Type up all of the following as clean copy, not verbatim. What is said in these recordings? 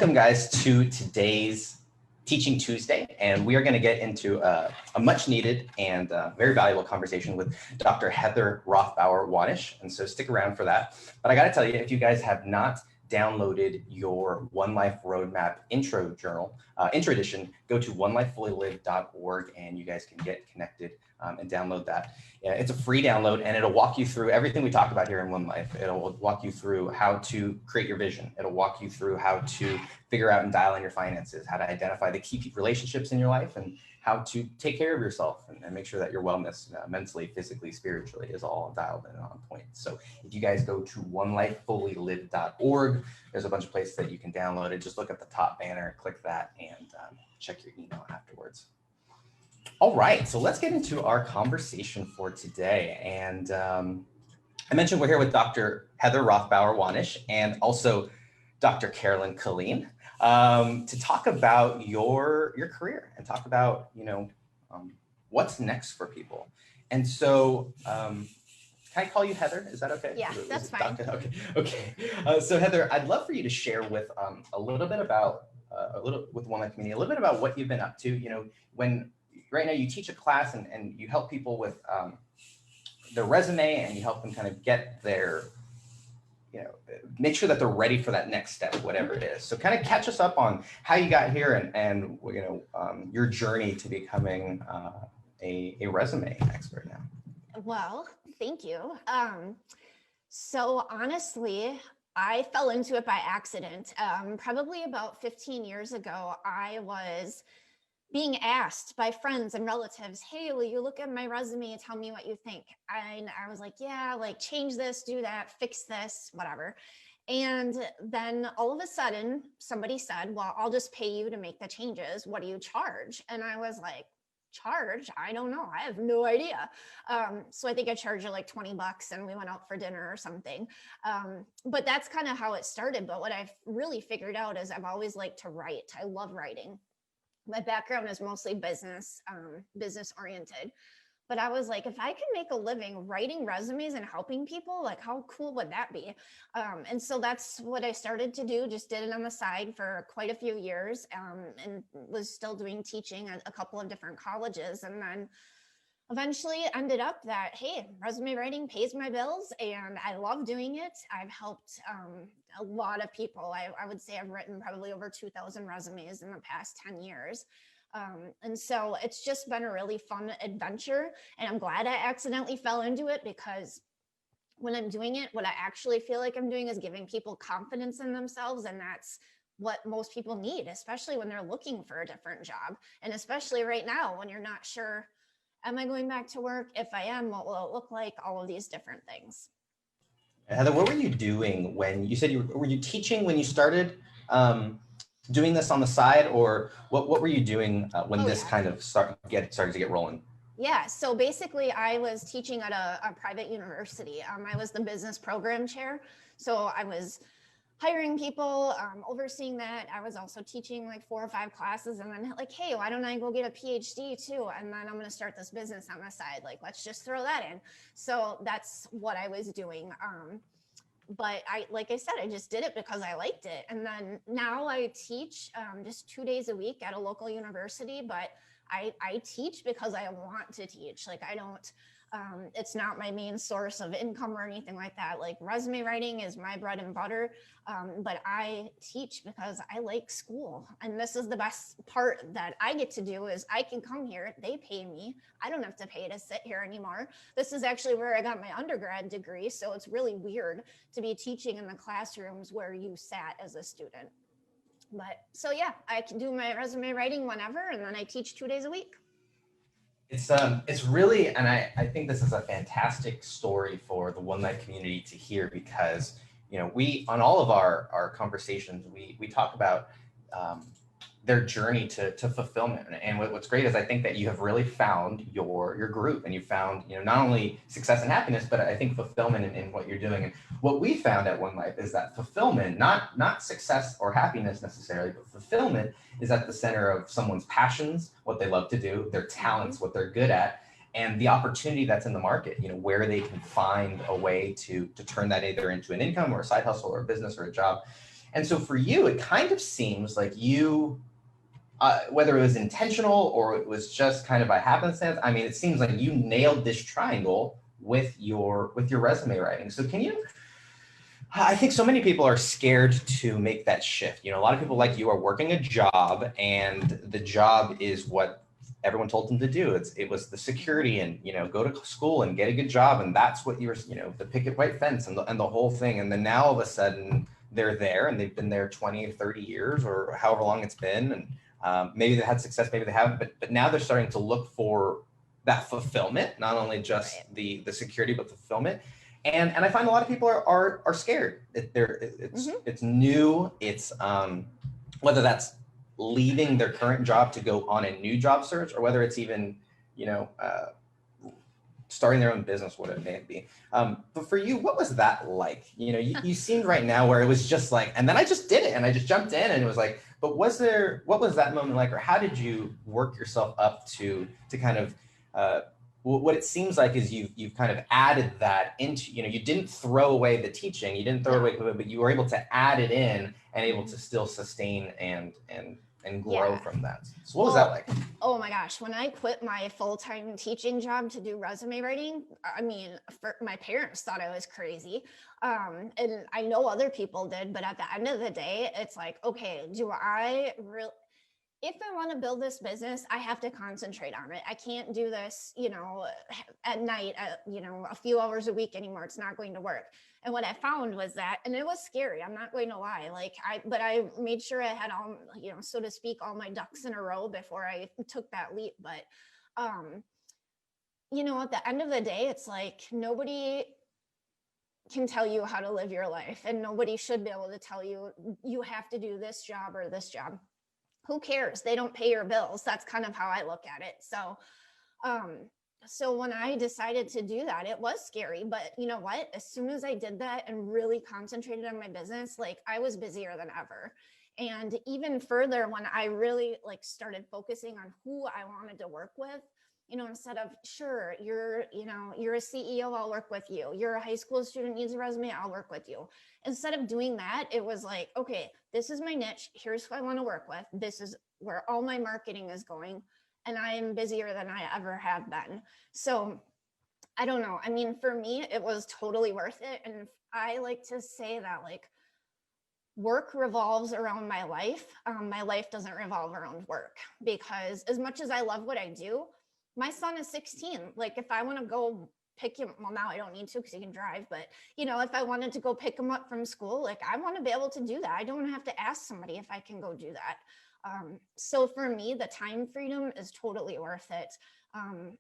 welcome guys to today's Teaching Tuesday, and we are going to get into a much needed and very valuable conversation with Dr. Heather Rothbauer-Wanis, and so stick around for that. But I got to tell you, if you guys have not downloaded your One Life Roadmap intro journal, intro edition, go to onelifefullylived.org and you guys can get connected and download that. It's a free download and it'll walk you through everything we talk about here in One Life. It'll walk you through how to create your vision. It'll walk you through how to figure out and dial in your finances, how to identify the key relationships in your life, and how to take care of yourself and make sure that your wellness mentally, physically, spiritually is all dialed in and on point. So if you guys go to onelifefullylived.org, there's a bunch of places that you can download it. Just look at the top banner, click that, and check your email afterwards. All right, so let's get into our conversation for today. And I mentioned we're here with Dr. Heather Rothbauer-Wanis and also Dr. Carolyn Colleen to talk about your career and talk about, what's next for people. And so can I call you Heather? Is that okay? Yeah, that's fine. Okay. So Heather, I'd love for you to share with a little bit about, with One Life Community, a little bit about what you've been up to, when right now you teach a class and you help people with their resume and you help them kind of get their, make sure that they're ready for that next step, whatever it is. So kind of catch us up on how you got here and your journey to becoming a resume expert now. Well, thank you. So honestly, I fell into it by accident. Probably about 15 years ago, I was being asked by friends and relatives, hey, will you look at my resume and tell me what you think? And I was like, yeah, like change this, do that, fix this, whatever. And then all of a sudden, somebody said, well, I'll just pay you to make the changes. What do you charge? And I was like, charge? I don't know. I have no idea. So I think I charged her like $20 and we went out for dinner or something. But that's kind of how it started. But what I've really figured out is I've always liked to write. I love writing. My background is mostly business oriented, but I was like, if I could make a living writing resumes and helping people, like how cool would that be? And so that's what I started to do, just did it on the side for quite a few years and was still doing teaching at a couple of different colleges. And then eventually ended up that, hey, resume writing pays my bills and I love doing it. I've helped a lot of people. I would say I've written probably over 2,000 resumes in the past 10 years. And so it's just been a really fun adventure. And I'm glad I accidentally fell into it because when I'm doing it, what I actually feel like I'm doing is giving people confidence in themselves. And that's what most people need, especially when they're looking for a different job. And especially right now when you're not sure, am I going back to work? If I am, what will it look like? All of these different things. Heather, what were you doing when you said were you teaching when you started doing this on the side, or what were you doing when this kind of started to get rolling? Yeah, so basically I was teaching at a private university. I was the business program chair. So I was hiring people, overseeing that. I was also teaching like 4 or 5 classes and then like, hey, why don't I go get a PhD too? And then I'm going to start this business on the side. Like, let's just throw that in. So that's what I was doing. But like I said, I just did it because I liked it. And then now I teach just 2 days a week at a local university, but I teach because I want to teach. Like I don't, it's not my main source of income or anything like that. Like resume writing is my bread and butter. But I teach because I like school. And this is the best part that I get to do is I can come here, they pay me. I don't have to pay to sit here anymore. This is actually where I got my undergrad degree. So it's really weird to be teaching in the classrooms where you sat as a student. But so yeah, I can do my resume writing whenever, and then I teach 2 days a week. It's really, and I think this is a fantastic story for the One Life community to hear because, we, on all of our conversations, we talk about their journey to fulfillment. And what's great is I think that you have really found your group and you found, not only success and happiness, but I think fulfillment in what you're doing. And what we found at One Life is that fulfillment, not success or happiness necessarily, but fulfillment is at the center of someone's passions, what they love to do, their talents, what they're good at, and the opportunity that's in the market, where they can find a way to turn that either into an income or a side hustle or a business or a job. And so for you, it kind of seems like you, whether it was intentional or it was just kind of by happenstance, I mean, it seems like you nailed this triangle with your resume writing. So can you, I think so many people are scared to make that shift. You know, a lot of people like you are working a job, and the job is what everyone told them to do. It was the security and, you know, go to school and get a good job. And that's what you were, you know, the picket white fence and the whole thing. And then now all of a sudden they're there and they've been there 20 or 30 years or however long it's been. And maybe they had success, maybe they haven't, but now they're starting to look for that fulfillment, not only just the security, but fulfillment. And I find a lot of people are scared. It's new. It's whether that's leaving their current job to go on a new job search, or whether it's even, you know, starting their own business, what it may be. But for you, what was that like? You know, you seemed right now where it was just like, and then I just did it and I just jumped in, and it was like, but what was that moment like, or how did you work yourself up to kind of, what it seems like is you've kind of added that into, you know, you didn't throw away the teaching, you didn't throw it away, but you were able to add it in and able to still sustain and grow from that. So what was that like? Oh my gosh, when I quit my full-time teaching job to do resume writing, I mean, my parents thought I was crazy. And I know other people did, but at the end of the day, it's like, okay, if I want to build this business, I have to concentrate on it. I can't do this, you know, at night, you know, a few hours a week anymore. It's not going to work. And what I found was that, and it was scary, I'm not going to lie, but I made sure I had all, you know, so to speak, all my ducks in a row before I took that leap. But, you know, at the end of the day, it's like nobody can tell you how to live your life, and nobody should be able to tell you, you have to do this job or this job. Who cares? They don't pay your bills. That's kind of how I look at it. So when I decided to do that, it was scary, but you know what? As soon as I did that and really concentrated on my business, like I was busier than ever. And even further, when I really started focusing on who I wanted to work with, you know, instead of, sure, you're a CEO, I'll work with you. You're a high school student, needs a resume, I'll work with you. Instead of doing that, it was like, okay, this is my niche. Here's who I want to work with. This is where all my marketing is going. And I am busier than I ever have been. So I don't know. I mean, for me, it was totally worth it. And I like to say that work revolves around my life. My life doesn't revolve around work, because as much as I love what I do, my son is 16. Like if I want to go pick him, well, now I don't need to because he can drive, but you know, if I wanted to go pick him up from school, I want to be able to do that. I don't have to ask somebody if I can go do that. So for me, the time freedom is totally worth it.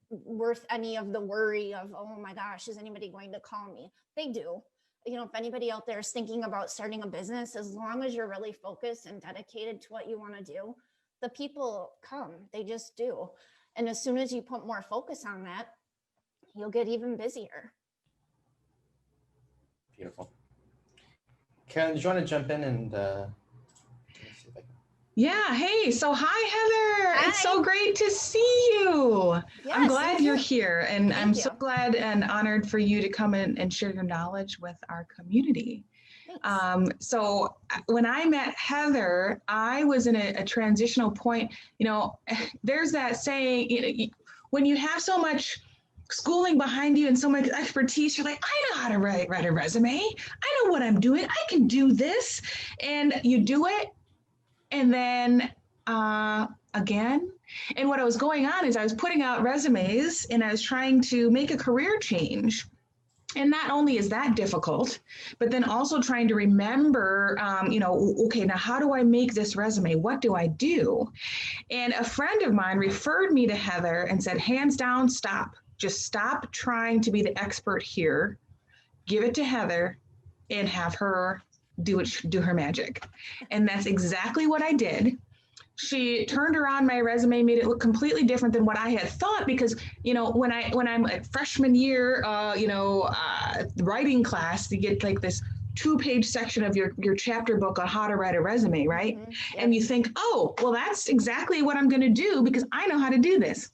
Worth any of the worry of, oh my gosh, is anybody going to call me? They do. You know, if anybody out there is thinking about starting a business, as long as you're really focused and dedicated to what you want to do, the people come, they just do. And as soon as you put more focus on that, you'll get even busier. Beautiful. Karen, did you want to jump in and Yeah. Hey, so hi, Heather. Hi. It's so great to see you. Yes, I'm glad you're here, and I'm so you. glad and honored for you to come in and share your knowledge with our community. So when I met Heather, I was in a transitional point. You know, there's that saying, you know, when you have so much schooling behind you and so much expertise, you're like, I know how to write a resume. I know what I'm doing. I can do this. And you do it. And then again, and what was going on is I was putting out resumes and I was trying to make a career change. And not only is that difficult, but then also trying to remember, you know, okay, now how do I make this resume? What do I do? And a friend of mine referred me to Heather and said, hands down, stop. Just stop trying to be the expert here. Give it to Heather and have her do her magic. And that's exactly what I did. She turned around my resume, made it look completely different than what I had thought, because, you know, when I'm a freshman year, writing class, you get like this 2-page section of your chapter book on how to write a resume, right? Mm-hmm. Yep. And you think, oh, well, that's exactly what I'm going to do because I know how to do this.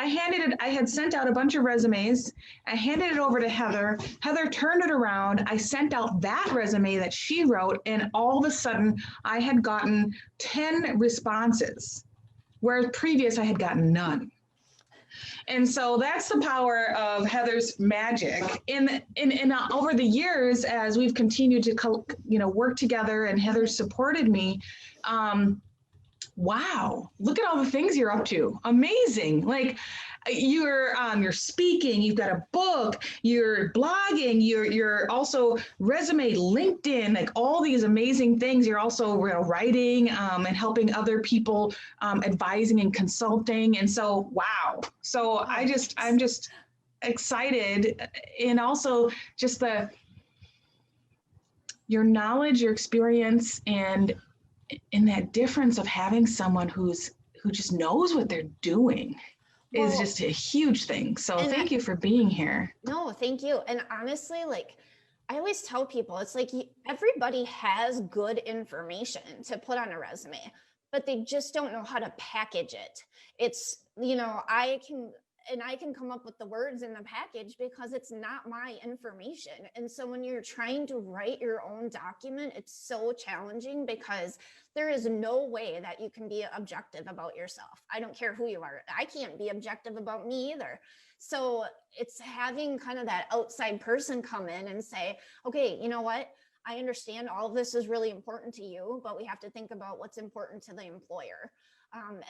I had sent out a bunch of resumes. I handed it over to Heather. Heather turned it around. I sent out that resume that she wrote, and all of a sudden I had gotten 10 responses, whereas previous I had gotten none. And so that's the power of Heather's magic. In over the years, as we've continued to work together, and Heather supported me. Wow, look at all the things you're up to. Amazing. Like you're speaking, you've got a book, you're blogging, you're also resume, LinkedIn, like all these amazing things. You're also writing and helping other people, advising and consulting. And so, wow. So I'm just excited. And also just your knowledge, your experience, and in that difference of having someone who just knows what they're doing is just a huge thing. So thank you for being here. No, thank you. And honestly, like I always tell people, it's like everybody has good information to put on a resume, but they just don't know how to package it. It's, I can come up with the words in the package because it's not my information. And so when you're trying to write your own document, it's so challenging because there is no way that you can be objective about yourself. I don't care who you are. I can't be objective about me either. So it's having kind of that outside person come in and say, okay, you know what? I understand all of this is really important to you, but we have to think about what's important to the employer.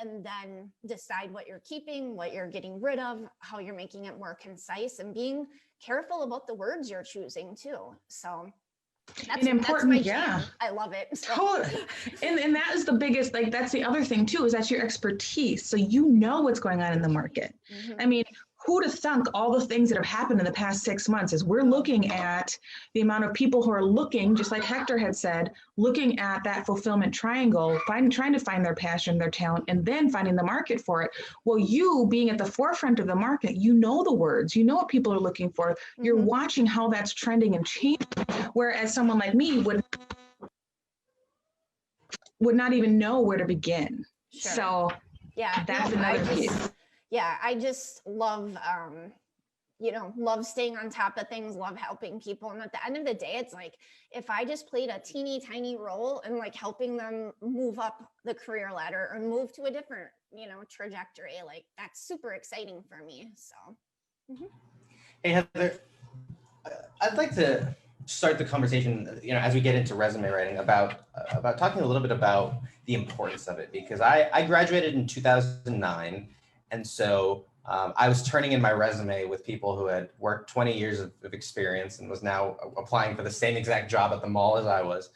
And then decide what you're keeping, what you're getting rid of, how you're making it more concise, and being careful about the words you're choosing too. So that's my jam. I love it. So. Totally. And that is the biggest, like, that's the other thing too, is that's your expertise. So you know what's going on in the market. Mm-hmm. I mean, who'd have thunk all the things that have happened in the past 6 months as we're looking at the amount of people who are looking, just like Hector had said, looking at that fulfillment triangle, trying to find their passion, their talent, and then finding the market for it. Well, you being at the forefront of the market, you know the words, you know what people are looking for. Mm-hmm. You're watching how that's trending and changing, whereas someone like me would not even know where to begin. Sure. So yeah, that's another piece. Yeah, I just love, love staying on top of things, love helping people. And at the end of the day, it's like, if I just played a teeny tiny role in like helping them move up the career ladder or move to a different, trajectory, like that's super exciting for me. So. Mm-hmm. Hey, Heather, I'd like to start the conversation, as we get into resume writing about talking a little bit about the importance of it, because I graduated in 2009. And so I was turning in my resume with people who had worked 20 years of experience and was now applying for the same exact job at the mall as I was.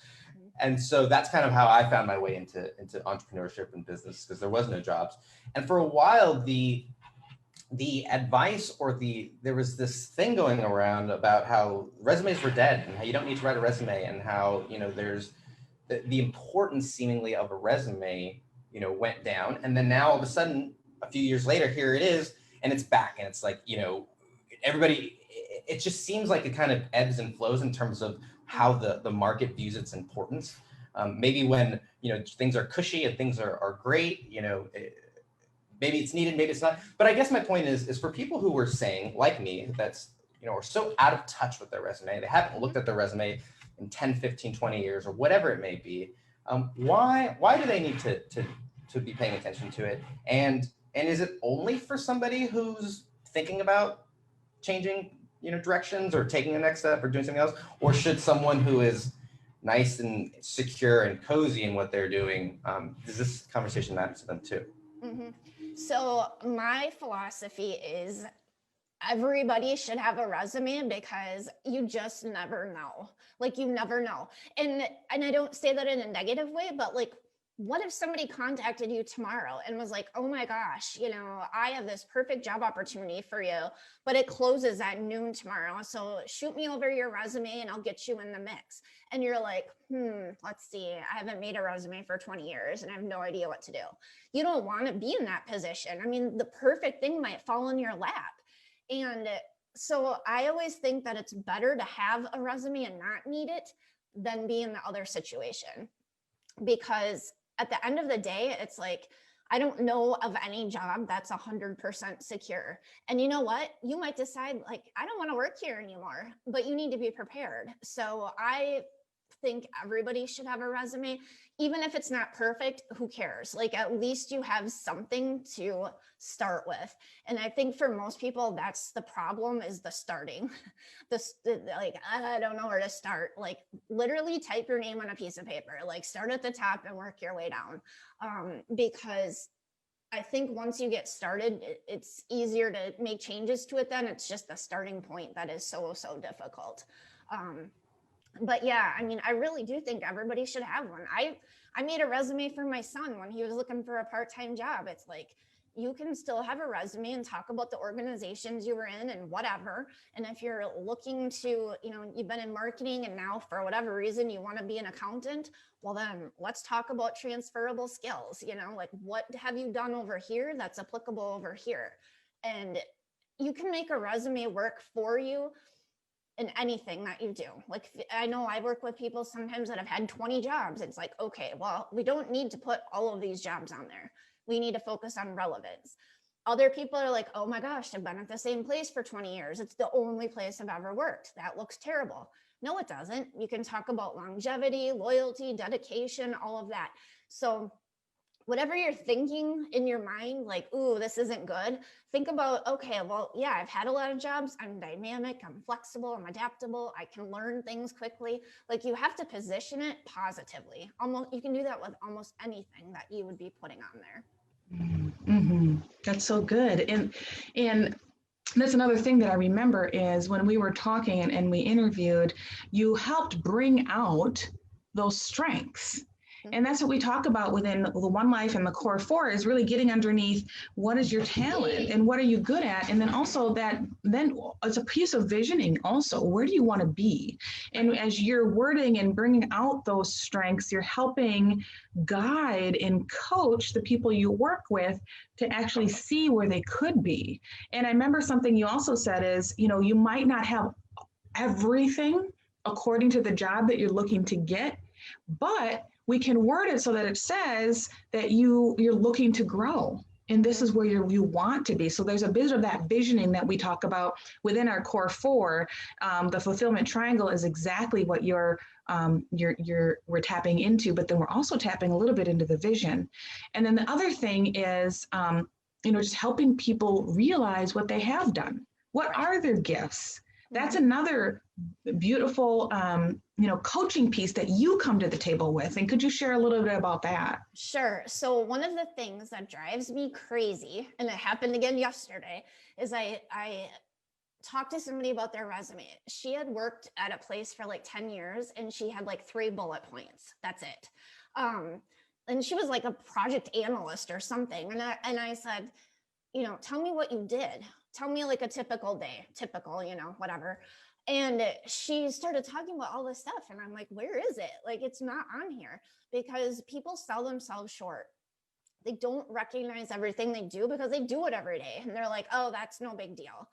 And so that's kind of how I found my way into entrepreneurship and business, because there was no jobs. And for a while, the advice there was this thing going around about how resumes were dead and how you don't need to write a resume, and how, there's the importance seemingly of a resume, went down. And then now all of a sudden, a few years later, here it is, and it's back. And it's like, everybody, it just seems like it kind of ebbs and flows in terms of how the market views its importance. Maybe when, things are cushy and things are great, maybe it's needed, maybe it's not. But I guess my point is for people who were saying, like me, that's, are so out of touch with their resume, they haven't looked at their resume in 10, 15, 20 years, or whatever it may be. Why do they need to be paying attention to it? And is it only for somebody who's thinking about changing, directions or taking the next step or doing something else? Or should someone who is nice and secure and cozy in what they're doing, does this conversation matter to them too? Mm-hmm. So my philosophy is everybody should have a resume, because you just never know. Like, you never know. And I don't say that in a negative way, but like, what if somebody contacted you tomorrow and was like, oh my gosh, I have this perfect job opportunity for you, but it closes at noon tomorrow. So shoot me over your resume and I'll get you in the mix. And you're like, let's see, I haven't made a resume for 20 years and I have no idea what to do. You don't want to be in that position. I mean, the perfect thing might fall in your lap. And so I always think that it's better to have a resume and not need it than be in the other situation, because at the end of the day, it's like, I don't know of any job that's 100% secure. And you know what? You might decide like, I don't want to work here anymore, but you need to be prepared. So I think everybody should have a resume, even if it's not perfect. Who cares? Like, at least you have something to start with. And I think for most people, that's the problem, is the starting. Like, I don't know where to start. Like, literally type your name on a piece of paper, like start at the top and work your way down. Because I think once you get started, it's easier to make changes to it. Then it's just the starting point that is so difficult. But yeah, I mean, I really do think everybody should have one. I made a resume for my son when he was looking for a part-time job. It's like, you can still have a resume and talk about the organizations you were in and whatever. And if you're looking to, you know, you've been in marketing and now for whatever reason you want to be an accountant, well then let's talk about transferable skills. You know, like, what have you done over here that's applicable over here? And you can make a resume work for you in anything that you do. Like, I know I work with people sometimes that have had 20 jobs. It's like, okay, well, we don't need to put all of these jobs on there. We need to focus on relevance. Other people are like, oh my gosh, I've been at the same place for 20 years. It's the only place I've ever worked. That looks terrible. No, it doesn't. You can talk about longevity, loyalty, dedication, all of that. So whatever you're thinking in your mind, like, ooh, this isn't good, think about, okay, well, yeah, I've had a lot of jobs. I'm dynamic, I'm flexible, I'm adaptable, I can learn things quickly. Like, you have to position it positively. Almost, you can do that with almost anything that you would be putting on there. Mm-hmm. That's so good. And that's another thing that I remember is when we were talking and we interviewed, you helped bring out those strengths. And that's what we talk about within the One Life and the Core 4, is really getting underneath what is your talent and what are you good at? And then also then it's a piece of visioning also. Where do you want to be? And as you're wording and bringing out those strengths, you're helping guide and coach the people you work with to actually see where they could be. And I remember something you also said is, you know, you might not have everything according to the job that you're looking to get, but we can word it so that it says that you're looking to grow. And this is where you want to be. So there's a bit of that visioning that we talk about within our Core 4. The fulfillment triangle is exactly what we're tapping into, but then we're also tapping a little bit into the vision. And then the other thing is, just helping people realize what they have done. What are their gifts? That's another beautiful, coaching piece that you come to the table with. And could you share a little bit about that? Sure. So one of the things that drives me crazy, and it happened again yesterday, is I talked to somebody about their resume. She had worked at a place for like 10 years and she had like 3 bullet points. That's it. And she was like a project analyst or something. And I said, tell me what you did. Tell me like a typical day, whatever. And she started talking about all this stuff. And I'm like, where is it? Like, it's not on here, because people sell themselves short. They don't recognize everything they do because they do it every day. And they're like, oh, that's no big deal.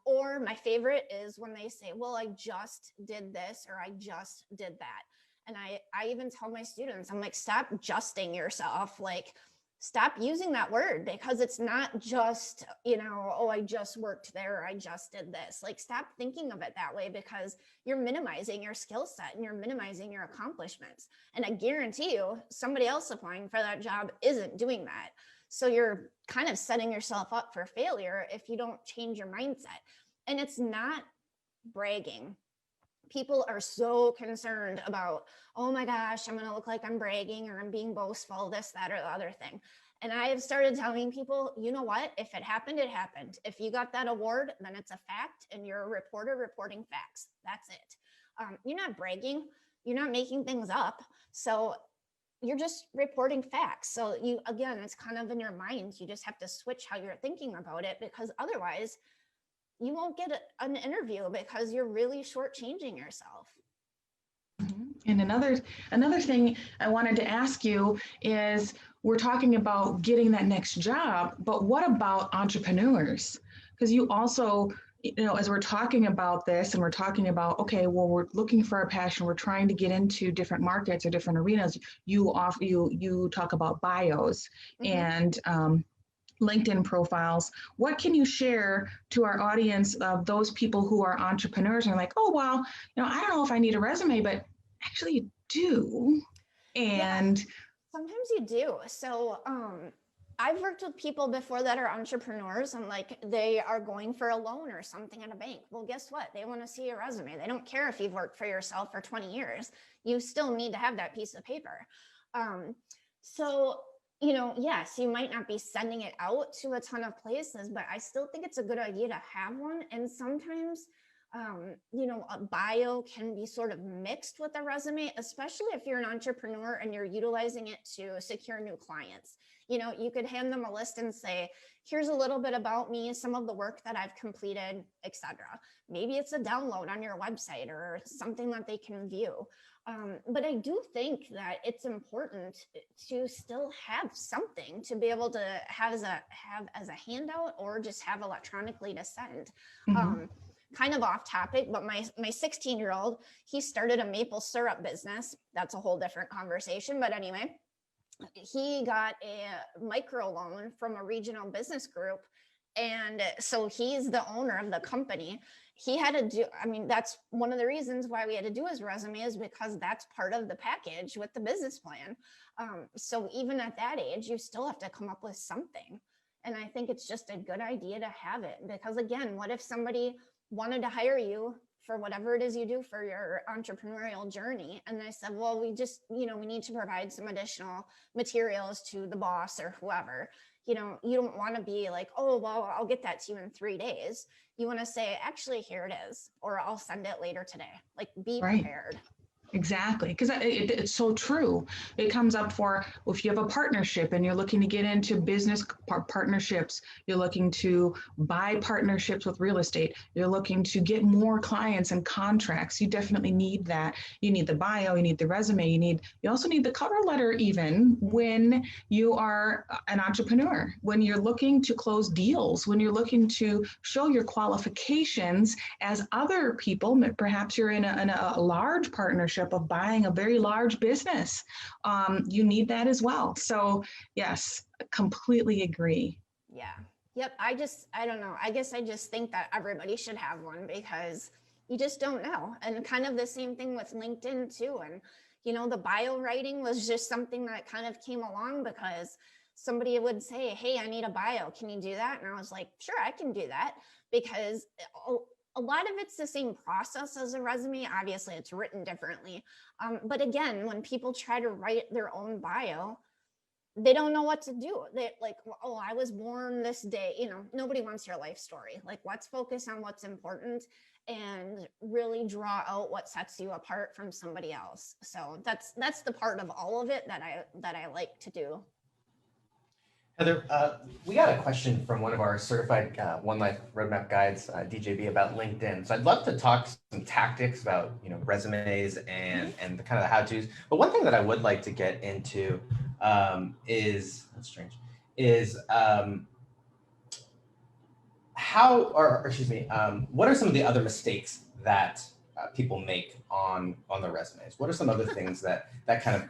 Or my favorite is when they say, well, I just did this, or I just did that. And I even tell my students, I'm like, stop justing yourself. Like, stop using that word, because it's not just, oh, I just worked there, or I just did this. Like, stop thinking of it that way, because you're minimizing your skill set and you're minimizing your accomplishments. And I guarantee you, somebody else applying for that job isn't doing that. So you're kind of setting yourself up for failure if you don't change your mindset. And it's not bragging. People are so concerned about, oh my gosh, I'm going to look like I'm bragging, or I'm being boastful, this, that, or the other thing. And I have started telling people, you know what? If it happened, it happened. If you got that award, then it's a fact, and you're a reporter reporting facts. That's it. You're not bragging. You're not making things up. So you're just reporting facts. So again, it's kind of in your mind. You just have to switch how you're thinking about it, because otherwise you won't get an interview, because you're really shortchanging yourself. And another thing I wanted to ask you is, we're talking about getting that next job, but what about entrepreneurs? Because you also as we're talking about this and we're talking about, okay, well, we're looking for our passion, we're trying to get into different markets or different arenas, you talk about bios and LinkedIn profiles. What can you share to our audience of those people who are entrepreneurs and are like, oh, well, I don't know if I need a resume, but actually you do. And yeah, sometimes you do. So I've worked with people before that are entrepreneurs and like they are going for a loan or something at a bank. Well, guess what? They want to see your resume. They don't care if you've worked for yourself for 20 years. You still need to have that piece of paper. So, yes, you might not be sending it out to a ton of places, but I still think it's a good idea to have one. And sometimes a bio can be sort of mixed with a resume, especially if you're an entrepreneur and you're utilizing it to secure new clients. You could hand them a list and say, here's a little bit about me, some of the work that I've completed, etc. Maybe it's a download on your website or something that they can view. But I do think that it's important to still have something to be able to have as a handout or just have electronically to send. Kind of off topic, but my 16-year-old, he started a maple syrup business. That's a whole different conversation. But anyway, he got a micro loan from a regional business group. And so he's the owner of the company. He had to do, that's one of the reasons why we had to do his resume, is because that's part of the package with the business plan. So even at that age, you still have to come up with something. And I think it's just a good idea to have it, because again, what if somebody wanted to hire you for whatever it is you do for your entrepreneurial journey, and they said, well, we just, we need to provide some additional materials to the boss or whoever. You don't want to be like, oh, well, I'll get that to you in 3 days. You want to say, actually, here it is, or I'll send it later today. Like, be prepared. Exactly, because it's so true. It comes up for, if you have a partnership and you're looking to get into business partnerships, you're looking to buy partnerships with real estate, you're looking to get more clients and contracts, you definitely need that. You need the bio, you need the resume, you also need the cover letter, even when you are an entrepreneur, when you're looking to close deals, when you're looking to show your qualifications as other people. Perhaps you're in a large partnership of buying a very large business. You need that as well. So yes, completely agree. Yeah. Yep. I don't know. I guess I just think that everybody should have one, because you just don't know. And kind of the same thing with LinkedIn too. And, the bio writing was just something that kind of came along because somebody would say, hey, I need a bio. Can you do that? And I was like, sure, I can do that, because a lot of it's the same process as a resume. Obviously, it's written differently. But again, when people try to write their own bio, they don't know what to do. They like, oh, I was born this day. Nobody wants your life story. Like, let's focus on what's important and really draw out what sets you apart from somebody else. So that's the part of all of it that I like to do. Heather, we got a question from one of our certified One Life Roadmap guides, DJB, about LinkedIn. So I'd love to talk some tactics about resumes and the kind of the how-tos. But one thing that I would like to get into is, that's strange, is what are some of the other mistakes that people make on their resumes? What are some other things that kind of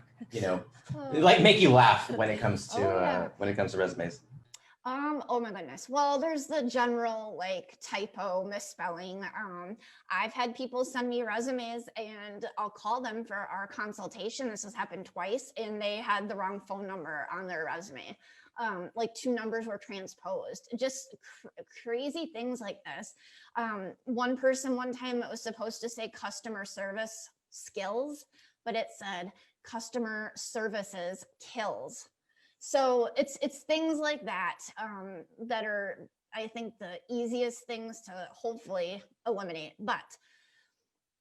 like make you laugh when it comes to resumes? Oh my goodness. Well, there's the general like typo, misspelling. I've had people send me resumes and I'll call them for our consultation. This has happened twice, and they had the wrong phone number on their resume. Like 2 numbers were transposed. Just crazy things like this. One person, one time, it was supposed to say customer service skills, but it said customer services kills. So it's things like that that are, I think, the easiest things to hopefully eliminate. But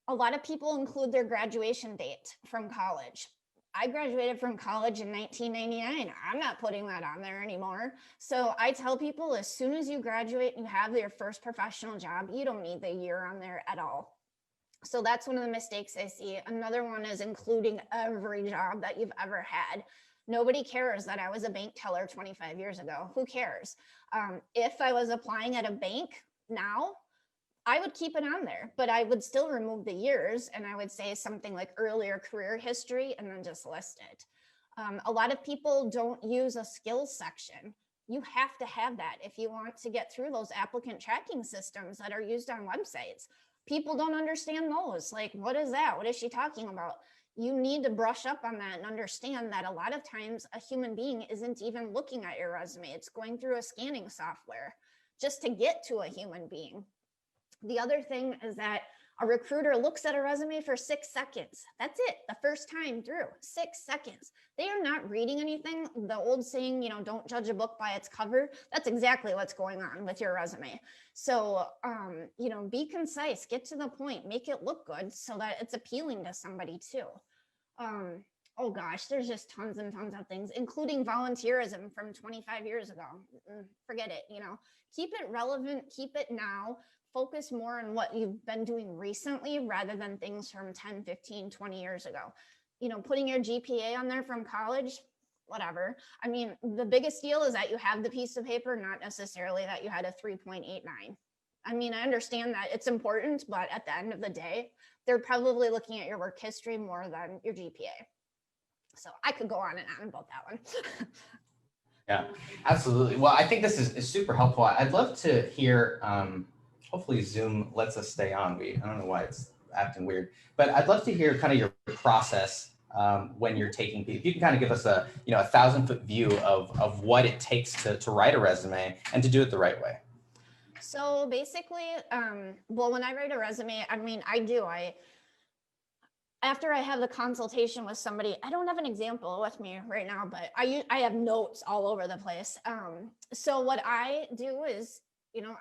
a lot of people include their graduation date from college. I graduated from college in 1999. I'm not putting that on there anymore. So I tell people, as soon as you graduate and you have your first professional job, you don't need the year on there at all. So that's one of the mistakes I see. Another one is including every job that you've ever had. Nobody cares that I was a bank teller 25 years ago. Who cares? If I was applying at a bank now, I would keep it on there, but I would still remove the years, and I would say something like earlier career history and then just list it. A lot of people don't use a skills section. You have to have that if you want to get through those applicant tracking systems that are used on websites. People don't understand those. Like, what is that? What is she talking about? You need to brush up on that and understand that a lot of times a human being isn't even looking at your resume. It's going through a scanning software just to get to a human being. The other thing is that a recruiter looks at a resume for 6 seconds. That's it, the first time through, 6 seconds. They are not reading anything. The old saying, don't judge a book by its cover. That's exactly what's going on with your resume. So, be concise, get to the point, make it look good so that it's appealing to somebody too. Oh gosh, there's just tons and tons of things, including volunteerism from 25 years ago. Forget it, keep it relevant, keep it now. Focus more on what you've been doing recently rather than things from 10, 15, 20 years ago. Putting your GPA on there from college, whatever. I mean, the biggest deal is that you have the piece of paper, not necessarily that you had a 3.89. I mean, I understand that it's important, but at the end of the day, they're probably looking at your work history more than your GPA. So I could go on and on about that one. Yeah, absolutely. Well, I think this is super helpful. I'd love to hear, hopefully Zoom lets us stay on. I don't know why it's acting weird, but I'd love to hear kind of your process when you're taking, if you can kind of give us a 1,000-foot view of what it takes to write a resume and to do it the right way. So basically, when I write a resume, after I have the consultation with somebody, I don't have an example with me right now, but I have notes all over the place. So what I do is,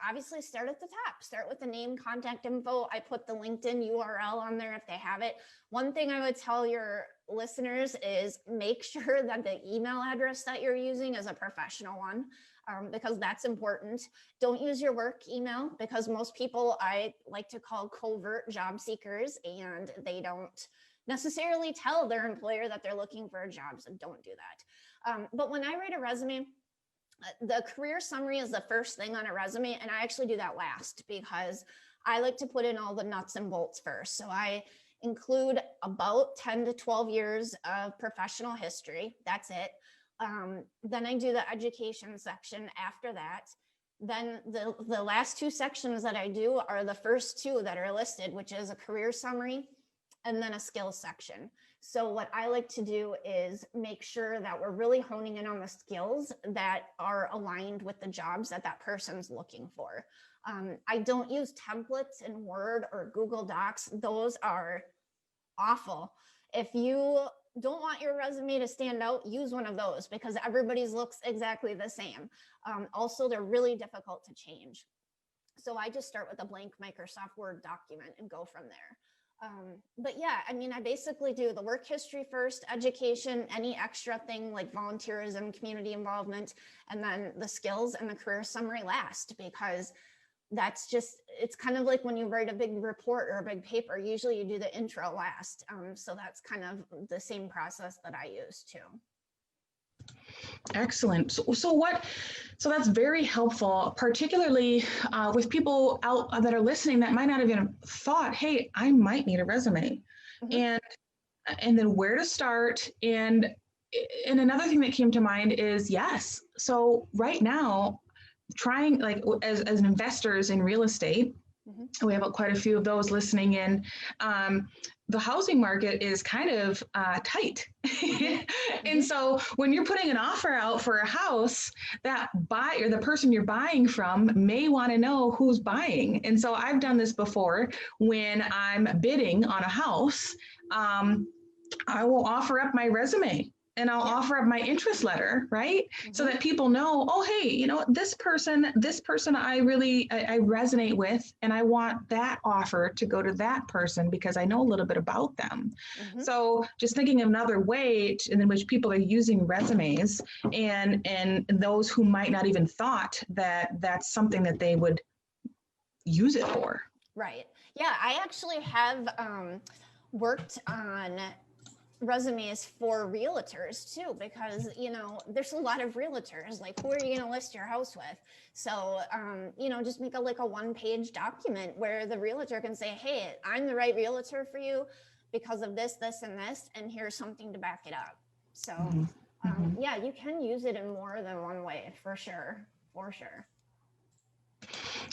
obviously start at the top, start with the name, contact info. I put the LinkedIn URL on there if they have it. One thing I would tell your listeners is make sure that the email address that you're using is a professional one, because that's important. Don't use your work email, because most people I like to call covert job seekers, and they don't necessarily tell their employer that they're looking for a job, so don't do that. But when I write a resume, the career summary is the first thing on a resume, and I actually do that last because I like to put in all the nuts and bolts first. So I include about 10 to 12 years of professional history. That's it. Then I do the education section after that. Then the last 2 sections that I do are the first 2 that are listed, which is a career summary and then a skills section. So what I like to do is make sure that we're really honing in on the skills that are aligned with the jobs that person's looking for. I don't use templates in Word or Google Docs. Those are awful. If you don't want your resume to stand out, use one of those, because everybody's looks exactly the same. Also, they're really difficult to change. So I just start with a blank Microsoft Word document and go from there. But yeah, I basically do the work history first, education, any extra thing like volunteerism, community involvement, and then the skills and the career summary last, because it's kind of like when you write a big report or a big paper, usually you do the intro last. So that's kind of the same process that I use too. Excellent. So that's very helpful, particularly with people out that are listening that might not have even thought, hey, I might need a resume. Mm-hmm. And then where to start. And another thing that came to mind is, yes. So right now, trying, like, as investors in real estate, mm-hmm. we have quite a few of those listening in. The housing market is kind of tight. Mm-hmm. And so when you're putting an offer out for a house, that buyer, the person you're buying from, may want to know who's buying. And so I've done this before. When I'm bidding on a house, I will offer up my resume. And I'll offer up my interest letter, right? Mm-hmm. So that people know, oh, hey, this person I resonate with, and I want that offer to go to that person because I know a little bit about them. Mm-hmm. So just thinking of another way in which people are using resumes, and those who might not even thought that that's something that they would use it for. Right. Yeah, I actually have worked on resumes for realtors too, because, you know, there's a lot of realtors, like who are you going to list your house with? So, you know, just make like a 1-page document where the realtor can say, hey, I'm the right realtor for you because of this, this, and this, and here's something to back it up. So, yeah, you can use it in more than one way, for sure, for sure.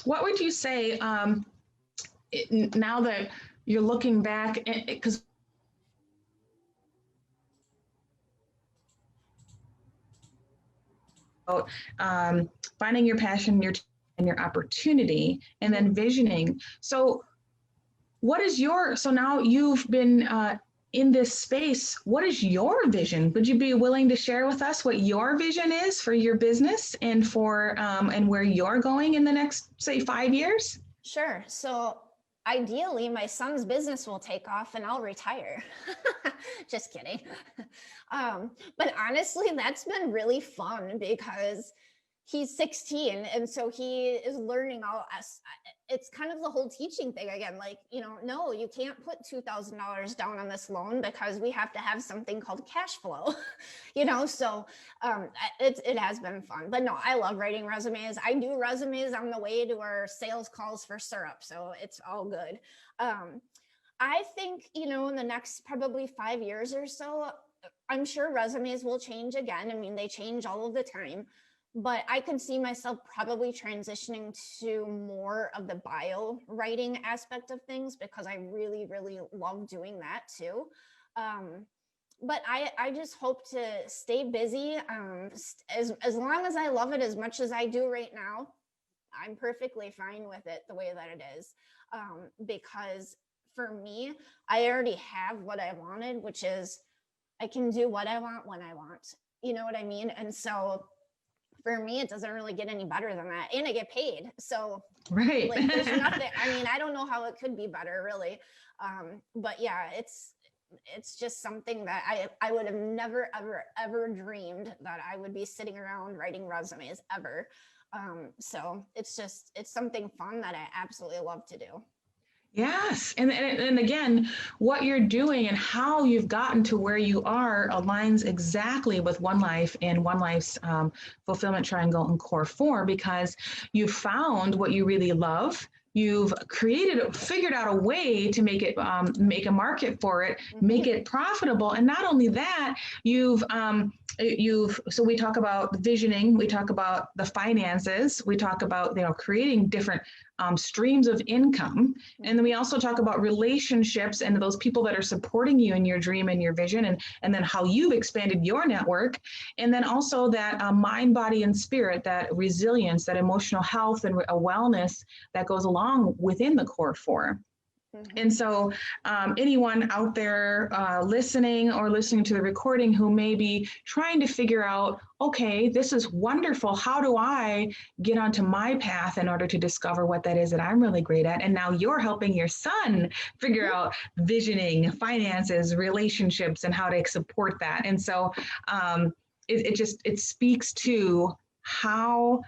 What would you say, now that you're looking back, because finding your passion, and your opportunity, and then visioning. So what is so now you've been in this space, what is your vision? Would you be willing to share with us what your vision is for your business and for and where you're going in the next, say, 5 years? Sure. So ideally, my son's business will take off and I'll retire. Just kidding. But honestly, that's been really fun because he's 16. And so he is learning all us. It's kind of the whole teaching thing again, like, you know, no, you can't put $2,000 down on this loan because we have to have something called cash flow, you know? So it has been fun, but no, I love writing resumes. I do resumes on the way to our sales calls for syrup. So it's all good. I think, you know, in the next probably 5 years or so, I'm sure resumes will change again. I mean, they change all of the time. But I could see myself probably transitioning to more of the bio writing aspect of things because I really, really love doing that too. But I just hope to stay busy as long as I love it as much as I do right now. I'm perfectly fine with it the way that it is, because for me, I already have what I wanted, which is I can do what I want when I want. You know what I mean? And so for me, it doesn't really get any better than that. And I get paid. So right. Like there's nothing, I mean, I don't know how it could be better really. But yeah, it's just something that I would have never, ever dreamed that I would be sitting around writing resumes ever. So it's something fun that I absolutely love to do. Yes. And again, what you're doing and how you've gotten to where you are aligns exactly with One Life and One Life's fulfillment triangle and core 4, because you found what you really love. You've figured out a way to make it, make a market for it, make it profitable. And not only that, so we talk about visioning, we talk about the finances, we talk about, you know, creating different streams of income. And then we also talk about relationships and those people that are supporting you in your dream and your vision, and then how you've expanded your network. And then also that mind, body, and spirit, that resilience, that emotional health and a wellness that goes along within the core 4. And so anyone out there listening to the recording who may be trying to figure out, okay, this is wonderful. How do I get onto my path in order to discover what that is that I'm really great at? And now you're helping your son figure out visioning, finances, relationships, and how to support that. And so it speaks to how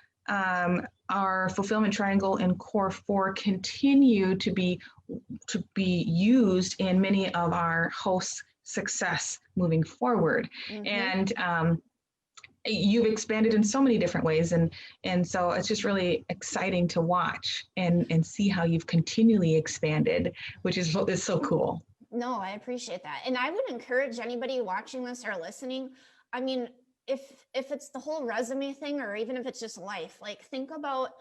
our fulfillment triangle and core 4 continue to be used in many of our hosts' success moving forward. And you've expanded in so many different ways, and so it's just really exciting to watch and see how you've continually expanded, which is so cool. No, I appreciate that. And I would encourage anybody watching this or listening, I mean, if it's the whole resume thing, or even if it's just life, like think about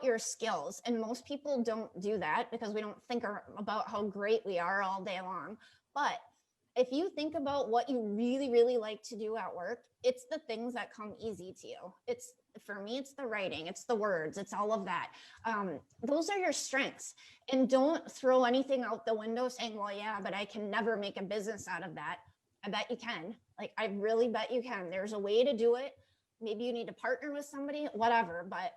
your skills. And most people don't do that because we don't think about how great we are all day long. But if you think about what you really, really like to do at work, it's the things that come easy to you. For me, it's the writing, it's the words, it's all of that. Those are your strengths. And don't throw anything out the window saying, well, yeah, but I can never make a business out of that. I bet you can. Like, I really bet you can. There's a way to do it. Maybe you need to partner with somebody, whatever. But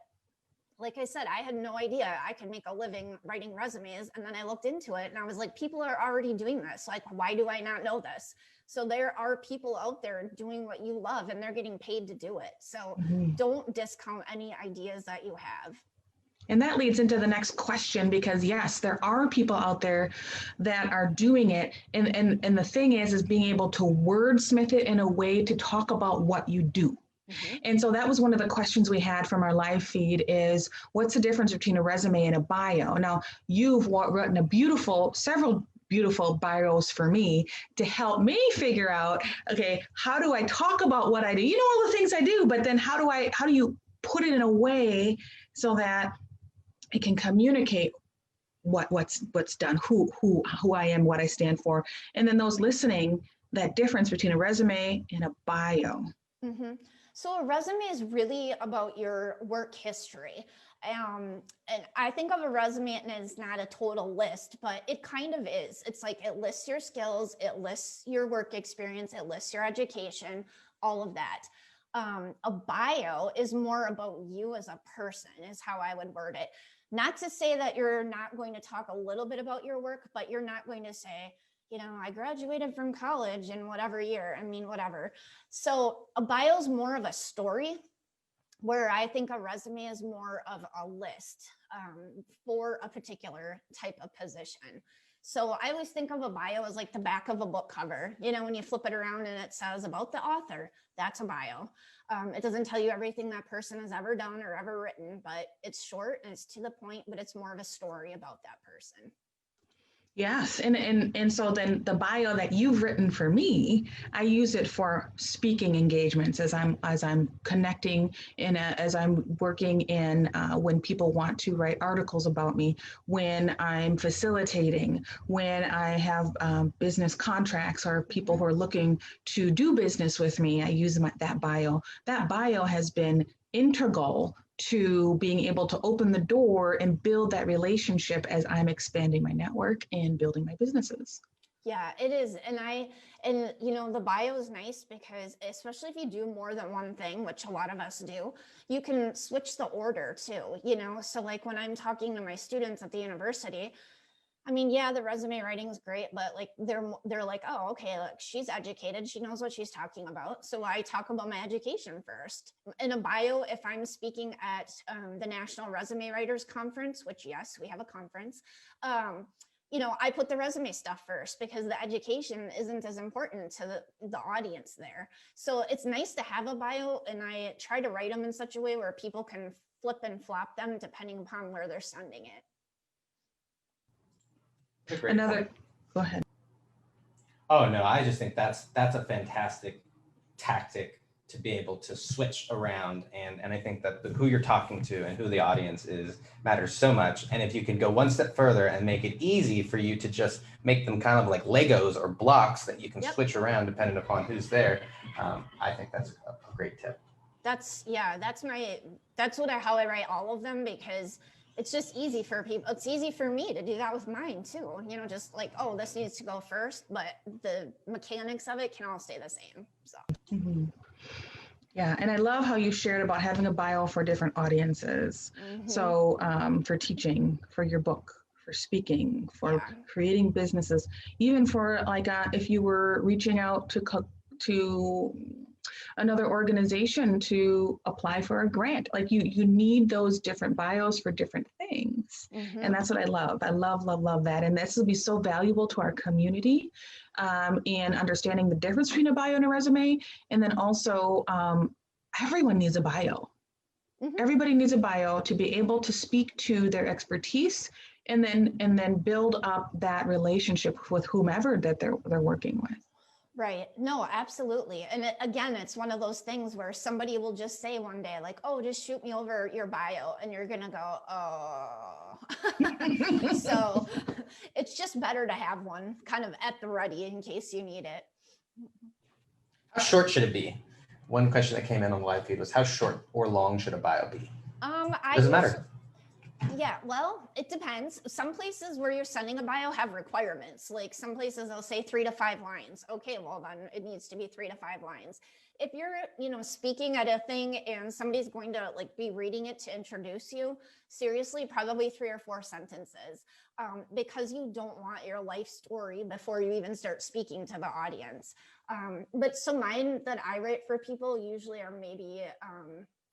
like I said, I had no idea I could make a living writing resumes. And then I looked into it and I was like, people are already doing this. Like, why do I not know this? So there are people out there doing what you love and they're getting paid to do it. So don't discount any ideas that you have. And that leads into the next question, because yes, there are people out there that are doing it. And the thing is being able to wordsmith it in a way to talk about what you do. And so that was one of the questions we had from our live feed is, what's the difference between a resume and a bio? Now, you've written several beautiful bios for me to help me figure out, okay, how do I talk about what I do? You know, all the things I do, but then how do you put it in a way so that it can communicate what's done, who I am, what I stand for. And then those listening, that difference between a resume and a bio. So a resume is really about your work history. And I think of a resume as not a total list, but it kind of is. It's like it lists your skills, it lists your work experience, it lists your education, all of that. A bio is more about you as a person, is how I would word it. Not to say that you're not going to talk a little bit about your work, but you're not going to say, you know, I graduated from college in whatever year, whatever. So a bio is more of a story, where I think a resume is more of a list for a particular type of position. So I always think of a bio as like the back of a book cover. You know, when you flip it around and it says about the author, that's a bio. It doesn't tell you everything that person has ever done or ever written, but it's short and it's to the point, but it's more of a story about that person. Yes, and so then the bio that you've written for me, I use it for speaking engagements as I'm connecting as I'm working in when people want to write articles about me, when I'm facilitating, when I have business contracts or people who are looking to do business with me. I use that bio. That bio has been integral to being able to open the door and build that relationship as I'm expanding my network and building my businesses. Yeah, it is. And you know, the bio is nice because especially if you do more than one thing, which a lot of us do, you can switch the order too, you know? So like when I'm talking to my students at the university, yeah, the resume writing is great, but like they're like, oh, okay, look, she's educated, she knows what she's talking about. So I talk about my education first. In a bio, if I'm speaking at the National Resume Writers Conference, which yes, we have a conference, you know, I put the resume stuff first because the education isn't as important to the audience there. So it's nice to have a bio, and I try to write them in such a way where people can flip and flop them depending upon where they're sending it. Go ahead. Oh no, I just think that's a fantastic tactic to be able to switch around, and I think that who you're talking to and who the audience is matters so much. And if you can go one step further and make it easy for you to just make them kind of like Legos or blocks that you can switch around depending upon who's there, I think that's a great tip. That's how I write all of them, because it's just easy for people. It's easy for me to do that with mine too. You know, just like, oh, this needs to go first, but the mechanics of it can all stay the same. So. Yeah, and I love how you shared about having a bio for different audiences. So for teaching, for your book, for speaking, for creating businesses, even for like if you were reaching out to another organization to apply for a grant, like you need those different bios for different things. And that's what I love. I love that. And this will be so valuable to our community in understanding the difference between a bio and a resume. And then also everyone needs a bio. Everybody needs a bio to be able to speak to their expertise and then build up that relationship with whomever that they're working with. Right. No, absolutely. And again, it's one of those things where somebody will just say one day, like, oh, just shoot me over your bio. And you're going to go, oh. So it's just better to have one kind of at the ready in case you need it. How short should it be? One question that came in on the live feed was, how short or long should a bio be? Doesn't matter. Yeah, well, it depends. Some places where you're sending a bio have requirements. Like some places they'll say 3 to 5 lines. Okay, well then it needs to be 3 to 5 lines. If you're, you know, speaking at a thing and somebody's going to like be reading it to introduce you, seriously, probably 3 or 4 sentences, because you don't want your life story before you even start speaking to the audience. But so mine that I write for people usually are maybe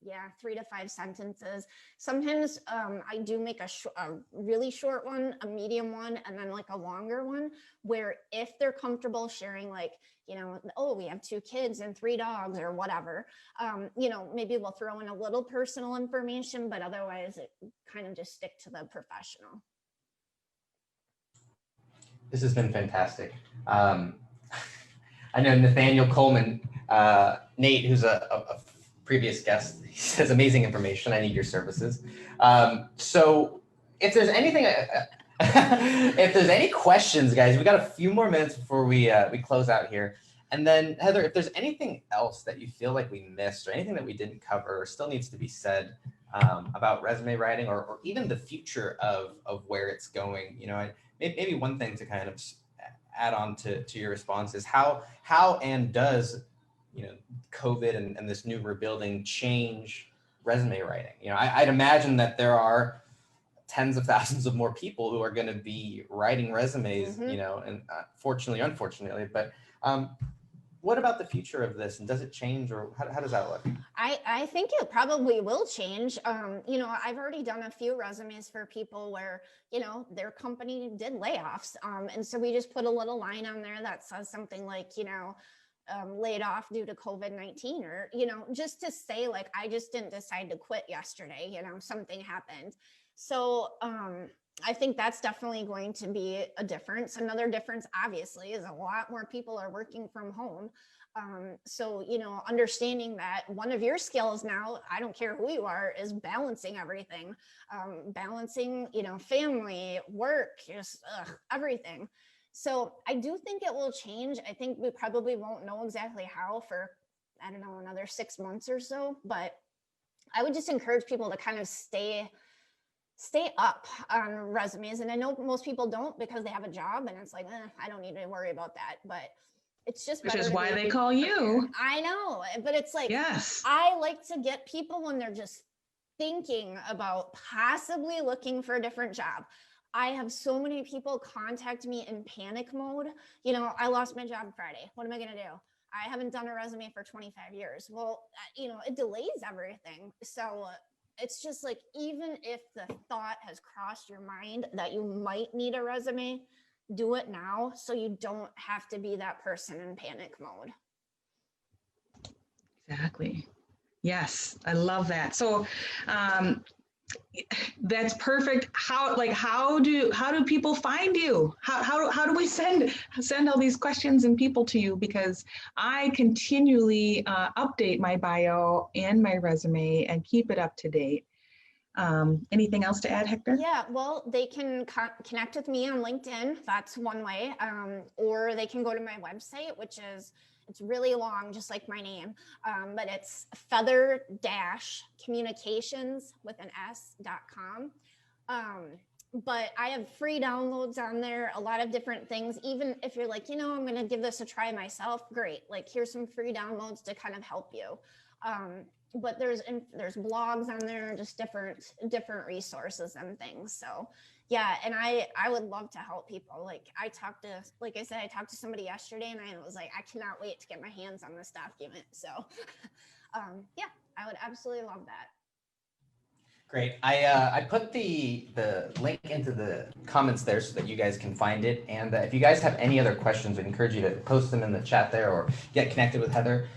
Yeah, 3 to 5 sentences. Sometimes I do make a really short one, a medium one, and then like a longer one, where if they're comfortable sharing, like, you know, oh, we have 2 kids and 3 dogs or whatever, you know, maybe we'll throw in a little personal information, but otherwise it kind of just stick to the professional. This has been fantastic. I know Nathaniel Coleman, Nate, who's a previous guest, he says amazing information. I need your services. So if there's anything, if there's any questions, guys, we got a few more minutes before we close out here. And then Heather, if there's anything else that you feel like we missed or anything that we didn't cover or still needs to be said about resume writing or even the future of where it's going, you know, maybe one thing to kind of add on to your response is how and does, you know, COVID and this new rebuilding change resume writing? You know, I'd imagine that there are tens of thousands of more people who are going to be writing resumes, you know, and fortunately, unfortunately, but what about the future of this, and does it change, or how does that look? I think it probably will change. You know, I've already done a few resumes for people where, you know, their company did layoffs. And so we just put a little line on there that says something like, you know, laid off due to COVID-19, or, you know, just to say like, I just didn't decide to quit yesterday, you know, something happened. So I think that's definitely going to be a difference. Another difference, obviously, is a lot more people are working from home. So, you know, understanding that one of your skills now, I don't care who you are, is balancing everything, balancing, you know, family, work, just everything. So I do think it will change. I think we probably won't know exactly how for, I don't know, another 6 months or so, but I would just encourage people to kind of stay up on resumes. And I know most people don't because they have a job and it's like, I don't need to worry about that. But it's just which is why they call you. I know, but it's like, yes, I like to get people when they're just thinking about possibly looking for a different job. I have so many people contact me in panic mode. You know, I lost my job Friday. What am I going to do? I haven't done a resume for 25 years. Well, you know, it delays everything. So it's just like, even if the thought has crossed your mind that you might need a resume, do it now so you don't have to be that person in panic mode. Exactly. Yes, I love that. So that's perfect. How do people find you? How do we send all these questions and people to you? Because I continually update my bio and my resume and keep it up to date. Anything else to add, Hector? Yeah, well, they can connect with me on LinkedIn. That's one way. Or they can go to my website, which is, it's really long, just like my name, but it's feather-communications with an s.com. But I have free downloads on there, a lot of different things. Even if you're like, you know, I'm going to give this a try myself, great. Like, here's some free downloads to kind of help you. But there's blogs on there, just different resources and things. So yeah, and I would love to help people. Like I talked to somebody yesterday and I was like, I cannot wait to get my hands on this document. So yeah, I would absolutely love that. Great. I put the link into the comments there so that you guys can find it. And if you guys have any other questions, I'd encourage you to post them in the chat there or get connected with Heather.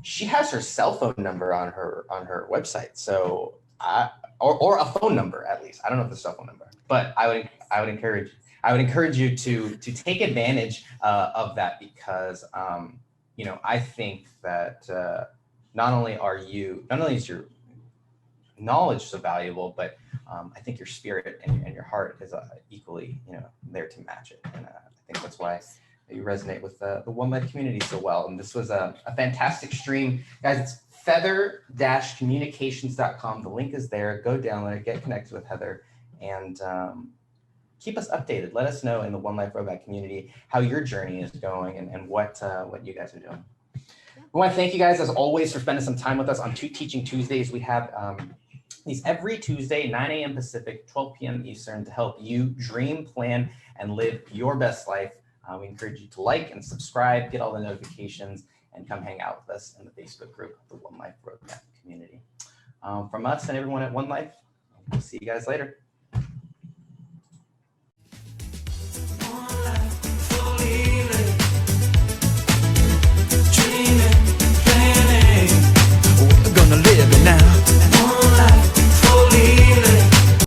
She has her cell phone number on her website, so or a phone number at least. I don't know if it's a cell phone number, but I would encourage you to take advantage of that because you know, I think that not only is your knowledge so valuable, but I think your spirit and your heart is equally, you know, there to match it, and I think that's why you resonate with the One Life community so well. And this was a fantastic stream. Guys, it's feather-communications.com. The link is there. Go download it, get connected with Heather, and keep us updated. Let us know in the One Life Roadmap community how your journey is going and what you guys are doing. We want to thank you guys, as always, for spending some time with us on Teaching Tuesdays. We have these every Tuesday, 9 a.m. Pacific, 12 p.m. Eastern, to help you dream, plan, and live your best life. We encourage you to like and subscribe, get all the notifications, and come hang out with us in the Facebook group, the One Life Roadmap community. From us and everyone at One Life, we'll see you guys later.